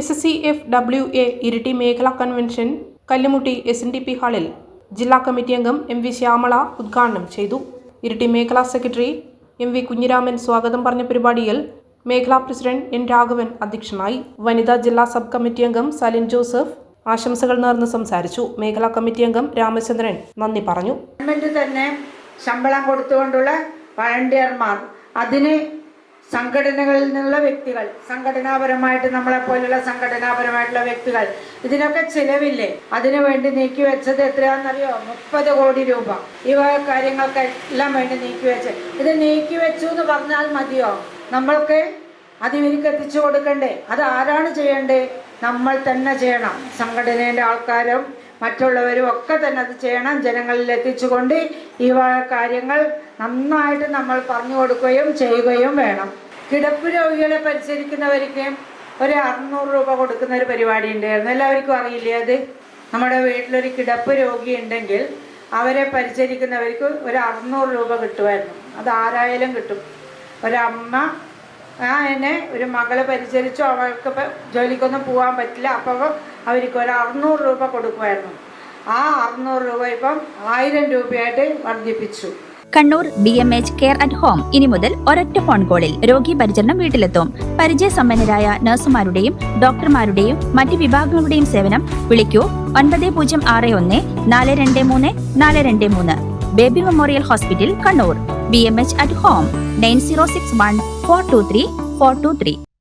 SCFWA Iritty മേഖലാ convention Kallumutti SNDP ഹാളിൽ ജില്ലാ കമ്മിറ്റി അംഗം MV ശ്യാമള ഉദ്ഘാടനം ചെയ്തു. ഇരിട്ടി മേഖലാ സെക്രട്ടറി MV കുഞ്ഞിരാമൻ സ്വാഗതം പറഞ്ഞ പരിപാടിയിൽ മേഖലാ പ്രസിഡന്റ് N രാഘവൻ അധ്യക്ഷനായി. വനിതാ ജില്ലാ സബ് കമ്മിറ്റി അംഗം സലിൻ ജോസഫ് ആശംസകൾ നേർന്ന് സംസാരിച്ചു. മേഖലാ കമ്മിറ്റി അംഗം രാമചന്ദ്രൻ നന്ദി പറഞ്ഞു. ഗവൺമെന്റ് തന്നെ ശമ്പളം കൊടുത്തുകൊണ്ടുള്ള വളണ്ടിയർമാർ, അതിന് സംഘടനകളിൽ നിന്നുള്ള വ്യക്തികൾ, സംഘടനാപരമായിട്ട് നമ്മളെപ്പോലുള്ള സംഘടനാപരമായിട്ടുള്ള വ്യക്തികൾ, ഇതിനൊക്കെ ചിലവില്ലേ? അതിനുവേണ്ടി നീക്കി വെച്ചത് എത്രയാണെന്നറിയോ? 30 കോടി രൂപ. ഇവ കാര്യങ്ങൾക്കെല്ലാം വേണ്ടി നീക്കി വെച്ച്, ഇത് നീക്കി വെച്ചു എന്ന് പറഞ്ഞാൽ മതിയോ? നമ്മൾക്ക് അത് ഇവർക്ക് എത്തിച്ചു കൊടുക്കണ്ടേ? അത് ആരാണ് ചെയ്യേണ്ടത്? നമ്മൾ തന്നെ ചെയ്യണം. സംഘടനയുടെ ആൾക്കാരും മറ്റുള്ളവരും ഒക്കെ തന്നെ അത് ചെയ്യണം. ജനങ്ങളിൽ എത്തിച്ചുകൊണ്ട് ഈ കാര്യങ്ങൾ നന്നായിട്ട് നമ്മൾ പറഞ്ഞു കൊടുക്കുകയും ചെയ്യുകയും വേണം. കിടപ്പ് രോഗികളെ പരിചരിക്കുന്നവർക്ക് ഒരു 600 രൂപ കൊടുക്കുന്ന ഒരു പരിപാടി ഉണ്ടായിരുന്നു. എല്ലാവർക്കും അറിയില്ലേ അത്? നമ്മുടെ വീട്ടിലൊരു കിടപ്പ് രോഗി ഉണ്ടെങ്കിൽ അവരെ പരിചരിക്കുന്നവർക്ക് ഒരു 600 രൂപ കിട്ടുമായിരുന്നു. അത് ആരായാലും കിട്ടും. ഒരമ്മ എന്നെ ഒരു മകളെ പരിചരിച്ചു, അവൾക്ക് ജോലിക്കൊന്നും പോകാൻ പറ്റില്ല, അപ്പോൾ അവർക്ക് ഒരു 600 രൂപ കൊടുക്കുമായിരുന്നു. ആ 600 രൂപ ഇപ്പം 1000 രൂപയായിട്ട് വർദ്ധിപ്പിച്ചു. Kannur BMH care at home ഇനി മുതൽ ഒരൊറ്റ ഫോൺ കോളിൽ രോഗി പരിചരണം വീട്ടിലെത്തും. പരിചയസമ്പന്നരായ നഴ്സുമാരുടെയും ഡോക്ടർമാരുടെയും മറ്റ് വിഭാഗങ്ങളുടെയും സേവനം വിളിക്കൂ 9061 423 423. Baby memorial hospital, Kannur. BMH at home 9061 423 423.